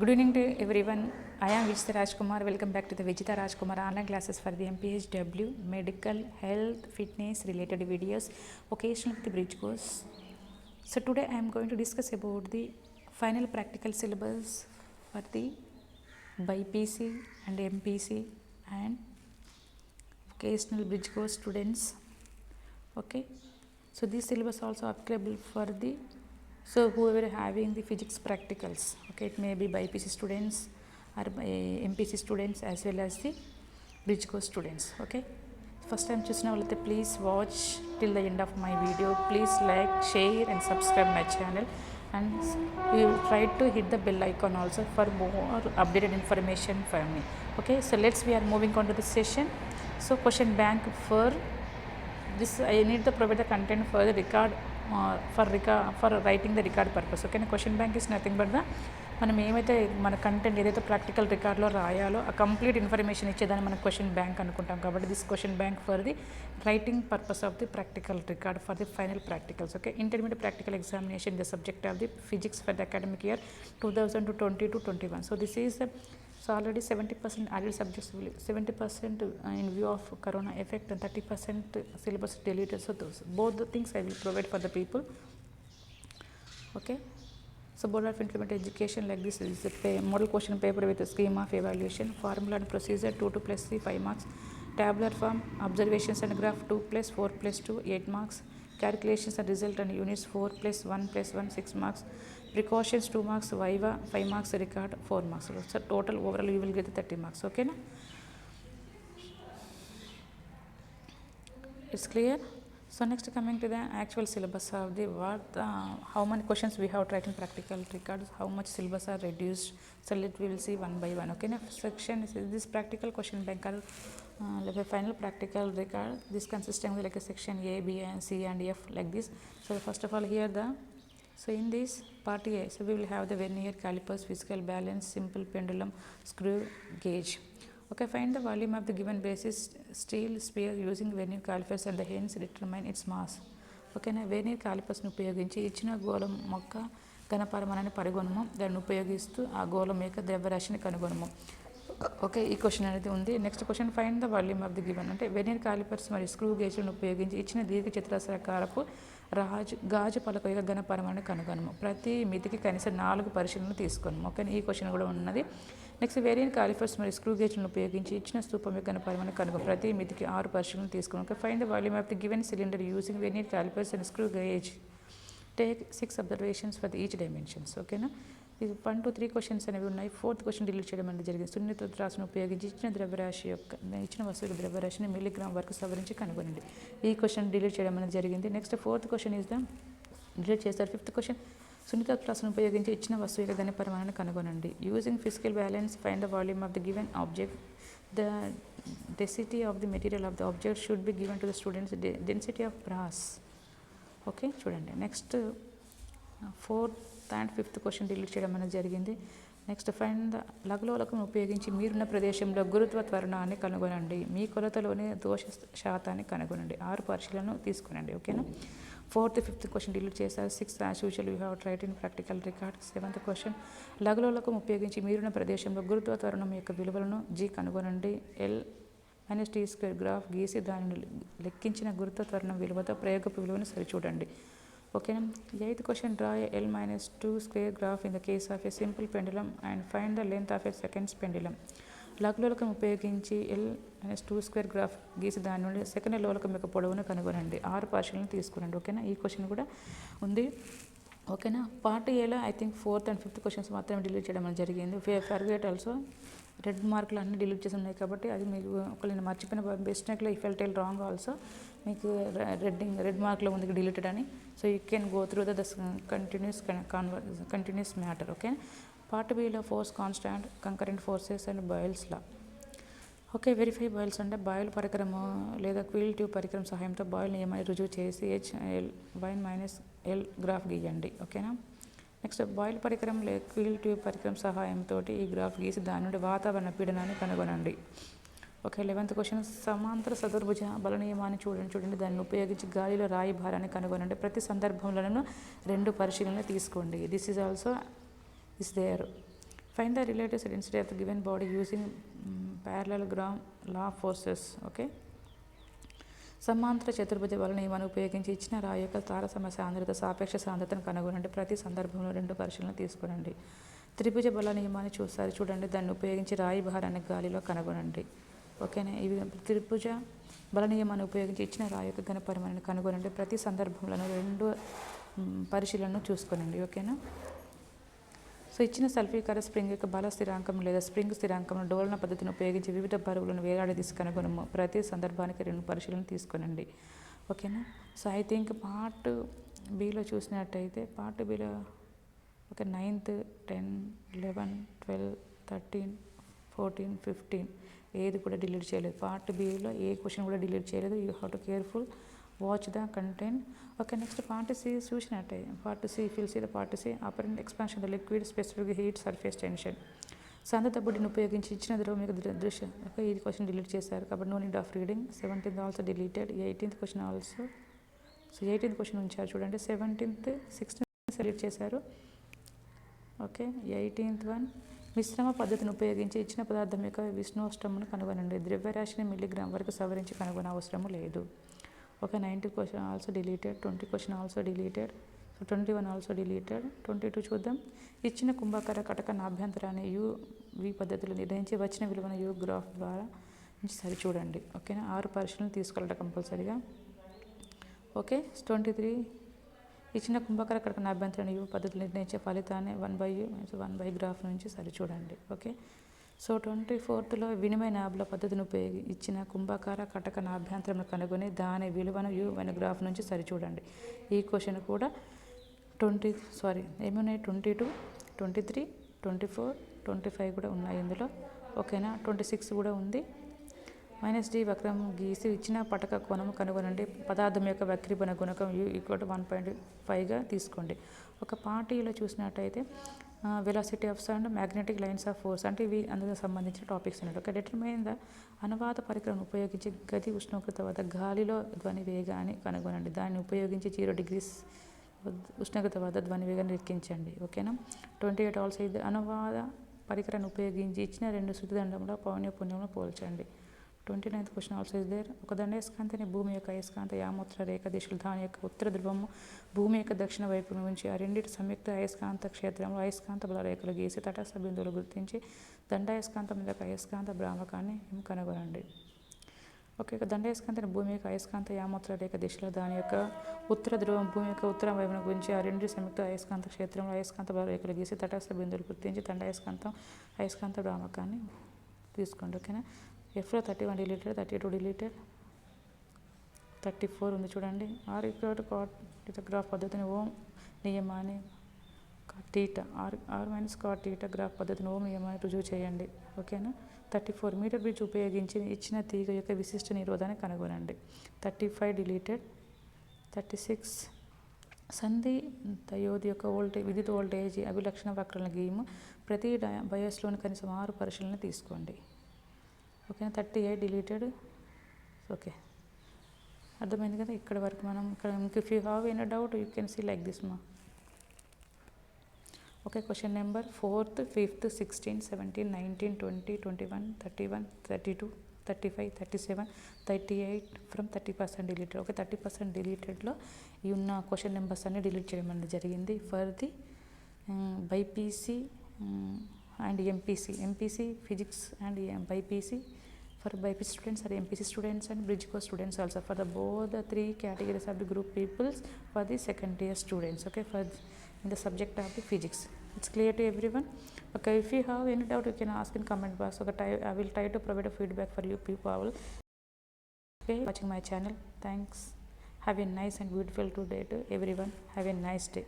Good evening to everyone. I am Vijita Rajkumar. Welcome back to the Vijita Rajkumar online classes for the MPHW medical, health, fitness related videos, occasionally with the bridge course. So today I am going to discuss about the final practical syllabus for the BPC and MPC and occasional bridge course students. Okay, so this syllabus also applicable for the whoever having the physics practicals. Okay, it may be BPC students or MPC students as well as the bridge course students. Okay, first time choosing all, please watch till the end of my video. Please like, share and subscribe my channel, and you will try to hit the bell icon also for more updated information from me. Okay, so we are moving on to the session. So question bank for this, I need to provide the content for the record for writing the record purpose. Okay, question bank is nothing but the మనం ఏమైతే మన content ఏదైతే practical రికార్డ్లో రాయాలో ఆ complete information ఇచ్చేదాన్ని మనం question bank అనుకుంటాం. కాబట్టి this question bank for the writing purpose of the practical record for the final practicals. Okay, intermediate practical examination the subject of the physics for the academic year 2020-21. So this is so already 70% added subjects, 70% in view of corona effect and 30% syllabus deleted. So those both the things I will provide for the people. Okay, so Board of Intermediate Education like this is a model question paper with a scheme of evaluation, formula and procedure 2 2 plus 3 5 marks, tabular form, observations and graph 2 plus 4 plus 2 8 marks, calculations and result and units 4 plus 1 plus 1 6 marks, precautions 2 marks, viva 5 marks, record 4 marks. So total overall you will get 30 marks. Okay na, it's clear. So next coming to the actual syllabus of the how many questions we have tried in practical records, how much syllabus are reduced. So we will see one by one. Okay, next section is this practical question bank like a final practical record. This consisting of like a section A, B and C and F like this. So first of all here so in this part A, so we will have the vernier calipers, physical balance, simple pendulum, screw gauge. Okay, find the volume of the given basis steel sphere using vernier calipers and the hence determine its mass. Okay na, vernier calipers ను ఉపయోగించి ఇచ్చిన గోళం యొక్క ఘనపరిమాణాన్ని పరిగొనము, దాన్ని ఉపయోగిస్తూ ఆ గోళం యొక్క ద్రవ్యరాశిని కనుగొనము. ఓకే, ఈ క్వశ్చన్ అనేది ఉంది. Next question find the volume of the given, అంటే వెనియర్ కాలిపర్స్ మరియు స్క్రూ గేజ్లను ఉపయోగించి ఇచ్చిన దీర్ఘ చతురస్రాకారపు గాజు పలక యొక్క ఘన పరిమాణాన్ని కనుగొనము. ప్రతి మితికి కనీసం 4 పరిశీలనలు తీసుకొనము. ఓకే, ఈ క్వశ్చన్ కూడా ఉన్నది. నెక్స్ట్ వేరియన్ కాలిపర్స్ మరియు స్క్రూ గేజ్లను ఉపయోగించి ఇచ్చిన స్తూపం యొక్క ఘన పరిమాణాన్ని కనుగొనము. ప్రతి మితికి 6 పరిశీలనలు తీసుకొనము. Okay, find the volume of the given cylinder using vernier callipers and screw gauge. Take 6 observations for each dimensions. ఓకేనా, ఇది 1 to 3 క్వశ్చన్స్ అనేవి ఉన్నాయి. 4th క్వశ్చన్ డిలీట్ చేయడం అనేది జరిగింది. సున్నిత త్రాసును ఉపయోగించి ఇచ్చిన ద్రవ్యరాశి యొక్క ఇచ్చిన వస్తువు ద్రవ్యరాశిని మిల్లీగ్రామ్ వరకు సవరించి కనుగొనండి. ఈ క్వశ్చన్ డిలీట్ చేయడం అనేది జరిగింది. Next 4th question is the delete చేస్తారు. 5th క్వశ్చన్ సున్నిత త్రాసును ఉపయోగించి ఇచ్చిన వస్తువు యొక్క ఘన పరిమాణాన్ని కనుగొనండి. Using physical balance find the volume of the given object. The density of the material of the object should be given to the students density of brass. Okay, చూడండి. Next 4th and 5th question delete చేయడం అనేది జరిగింది. Next find the లఘులోలకం ఉపయోగించి మీరున్న ప్రదేశంలో గురుత్వ త్వరణాన్ని కనుగొనండి. మీ కొలతలోని దోష శాతాన్ని కనుగొనండి. 6 పరిశీలనలు తీసుకునండి. ఓకేనా, 4th 5th క్వశ్చన్ డిలీట్ చేశారు. 6th as usual you have tried in practical record. 7th question లఘులోలకం ఉపయోగించి మీరున్న ప్రదేశంలో గురుత్వ త్వరణం యొక్క విలువలను G కనుగొనండి. L-T² గ్రాఫ్ గీసి దానిని లెక్కించిన గురుత్వ త్వరణం విలువతో ప్రయోగపు విలువను సరిచూడండి. ఓకేనా, 8th question draw L-2² graph in the case of a simple pendulum and find the length of a seconds pendulum. లఘులోలకం ఉపయోగించి L-2² గ్రాఫ్ గీసి దాని నుండి సెకండ్ లోలకం యొక్క పొడవును కనుగొనండి. 6 పరిశీలనలు తీసుకురండి. ఓకేనా, ఈ క్వశ్చన్ కూడా ఉంది. ఓకేనా, పార్ట్ ఏలో I think 4th and 5th questions మాత్రమే డిలీట్ చేయడం జరిగింది. ఫర్గెట్ ఆల్సో రెడ్ మార్కులు అన్నీ డిలీట్ చేసి ఉన్నాయి కాబట్టి అది మీకు ఒకవేళ నేను మర్చిపోయిన మిస్టేక్లో if L tell wrong also మీకు రెడ్ మార్క్లో ఉంది డిలీటెడ్ అని. So you can go through the continuous matter. Okay, part బిలో force constant, concurrent forces and Boyle's law. Okay, verify Boyle's అంటే బాయిల్ పరికరము లేదా క్విల్ ట్యూబ్ పరికరం సహాయంతో బాయిల్ నియమాన్ని రుజువు చేసి H-L గ్రాఫ్ గీయండి. ఓకేనా, నెక్స్ట్ బాయిల్ పరికరం లేదా క్విల్ ట్యూబ్ పరికరం సహాయంతో ఈ గ్రాఫ్ గీసి దాని నుండి వాతావరణ పీడనాన్ని కనుగొనండి. ఓకే, 11th క్వశ్చన్ సమాంతర చతుర్భుజ బల నియమాన్ని చూడండి. దాన్ని ఉపయోగించి గాలిలో రాయి భారాన్ని కనుగొనండి. ప్రతి సందర్భంలోనూ 2 పరిశీలనలు తీసుకోండి. This is also is there. Find the relative density of the given body using parallelogram law forces. Okay, సమాంతర చతుర్భుజ బల నియమాన్ని ఉపయోగించి ఇచ్చిన రాయి యొక్క తారసమ సాంద్రత సాపేక్ష సాంద్రతను కనుగొనండి. ప్రతి సందర్భంలో 2 పరిశీలన తీసుకోనండి. త్రిభుజ బల నియమాన్ని చూడండి, దాన్ని ఉపయోగించి రాయి భారాన్ని గాలిలో కనుగొనండి. ఓకేనా, ఇవి త్రిభుజ బల నియమాన్ని ఉపయోగించి ఇచ్చిన రాయి యొక్క ఘన పరిమాణాన్ని కనుగొనండి. ప్రతి సందర్భంలోనూ 2 పరిశీలనను చూసుకోనండి. ఓకేనా, సో ఇచ్చిన సల్ఫీకర స్ప్రింగ్ యొక్క బల స్థిరాంకం లేదా స్ప్రింగ్ స్థిరాంకం డోలన పద్ధతిని ఉపయోగించి వివిధ బరువులను వేలాడదీసి కనుగొనము. ప్రతి సందర్భానికి 2 పరిశీలన తీసుకోనండి. ఓకేనా, so I think part below చూసినట్టయితే పార్ట్ బిలో ఓకే 9th, 10, 11, 12, 13, 14, 15 ఏది కూడా డిలీట్ చేయలేదు. పార్ట్ బిలో ఏ క్వశ్చన్ కూడా డిలీట్ చేయలేదు. You have to careful watch the content. Okay, next part C చూసినట్టే part C fill C the part C apparent expansion the liquid specific heat surface tension. సాంద్రత బుడ్డిని ఉపయోగించి ఇచ్చిన ద్రవం యొక్క దృశ్యం. ఓకే, ఈ క్వశ్చన్ డిలీట్ చేశారు కాబట్టి no need of reading. 17th also deleted. 18th question also. So 18th question ఉంచారు చూడండి. 17th, 16th డిలీట్ చేశారు. ఓకే, 18th వన్ మిశ్రమ పద్ధతిని ఉపయోగించి ఇచ్చిన పదార్థం యొక్క విష్ణోష్టమును కనుగొనండి. ద్రవ్యరాశిని మిల్లీగ్రామ్ వరకు సవరించి కనుగొనే అవసరము లేదు. Okay, 19th question also deleted. 20 question also deleted. So 21 also deleted. 22 చూద్దాం. ఇచ్చిన కుంభాకార కటక నాభ్యంతరాన్ని వి పద్ధతిలో నిర్ణయించి వచ్చిన విలువను యూ గ్రాఫ్ ద్వారా నుంచి సరిచూడండి. ఓకేనా, 6 పరిశీలనలు తీసుకోవాలట కంపల్సరీగా. ఓకే, 23 ఇచ్చిన కుంభాకార కటక నాభ్యంతరాన్ని యూ పద్ధతిలో నిర్ణయించే ఫలితాన్ని 1/1 గ్రాఫ్ నుంచి సరిచూడండి. ఓకే, సో 24thలో వినిమయ నాభ్ల పద్ధతిని ఉపయోగి ఇచ్చిన కుంభాకార కటక నాభ్యంతరం కనుగొని దాని విలువను యూ గ్రాఫ్ నుంచి సరిచూడండి. ఈ క్వశ్చన్ కూడా ఏమున్నాయి 22, 23, 24, 25 కూడా ఉన్నాయి ఇందులో. ఓకేనా, 26 కూడా ఉంది. -d వక్రం గీసి ఇచ్చిన పటక కోణము కనుగొనండి. పదార్థం యొక్క వక్రీభవన గుణకం u = 1.5గా తీసుకోండి. ఒక పార్టీలో చూసినట్టయితే velocity of sound, magnetic lines of force అంటే ఇవి అందుకు సంబంధించిన టాపిక్స్ అన్నట్టు. ఒక డిటర్మైన్ ద అనువాద పరికరం ఉపయోగించి గది ఉష్ణోగ్రత వద్ద గాలిలో ధ్వని వేగాన్ని కనుగొనండి. దాన్ని ఉపయోగించి 0 degrees ఉష్ణోగ్రత వద్ద ధ్వని వేగాన్ని లెక్కించండి. ఓకేనా, 28 ఆల్సో ఇది అనువాద పరికరాన్ని ఉపయోగించి ఇచ్చిన 2 శృతిదండంలో పౌనఃపున్యంలో పోల్చండి. 29th question also is there. ఒక దండయస్కాంతాన్ని భూమి యొక్క అయస్కాంత యామోత్ర రేఖ దిశలు దాని యొక్క ఉత్తర ధ్రువము భూమి యొక్క దక్షిణ వైపు నుంచి ఆ రెండింటి సంయుక్త అయస్కాంత క్షేత్రంలో అయస్కాంత బల రేఖలు గీసి తటస్థ బిందువులు గుర్తించి దండయస్కాంతం యొక్క అయస్కాంత భ్రామకాన్ని కనుగొనండి. ఓకే, దండయస్కాంతాన్ని భూమి యొక్క అయస్కాంత యామోత్ర రేఖ దిశలో దాని యొక్క ఉత్తర ధ్రువం భూమి యొక్క ఉత్తర వైపున గురించి ఆ రెండు సంయుక్త అయస్కాంత క్షేత్రంలో అయస్కాంత బల రేఖలు గీసి తటస్థ బిందువులు గుర్తించి దండయస్కాంతం అయస్కాంత భ్రామకాన్ని తీసుకోండి. ఓకేనా, Fలో 31 డిలీటెడ్, 32 డిలీటెడ్, 34 ఉంది చూడండి. r గ్రాఫ్ పద్ధతిని ఓం నియమాన్ని θ r - గ్రాఫ్ పద్ధతిని ఓం నియమాన్ని రుజువు చేయండి. ఓకేనా, 34 మీటర్ బ్రిడ్జ్ ఉపయోగించి ఇచ్చిన తీగ యొక్క విశిష్ట నిరోధాన్ని కనుగొనండి. 35 డిలీటెడ్. 36 సంధి దయోది యొక్క విద్యుత్ వోల్టేజ్ అభిలక్షణ వక్రాలను గీయము. ప్రతి బయాస్లోని కనీసం 6 పరిశీలన తీసుకోండి. ఓకేనా, 38 డిలీటెడ్. ఓకే, అర్థమైంది కదా ఇక్కడ వరకు. మనం ఇక్కడ if you have any doubt you can see like this మా. Okay, question number 4th, 5th, 16, 17, 19, 20, 21, 31, 32, 35, 37, 38 from 30% deleted. Okay, 30% డిలీటెడ్లో ఈ ఉన్న క్వశ్చన్ నెంబర్స్ అన్ని డిలీట్ చేయడం అనేది జరిగింది. For the BiPC and MPC physics and BPC for BPC students or MPC students and bridge course students also for the both the 3 categories of the group peoples for the second year students. Okay, for in the subject of the physics. It's clear to everyone. Okay, if you have any doubt you can ask in comment box. Okay, I will try to provide a feedback for you people. Okay, watching my channel. Thanks. Have a nice and beautiful today to everyone. Have a nice day.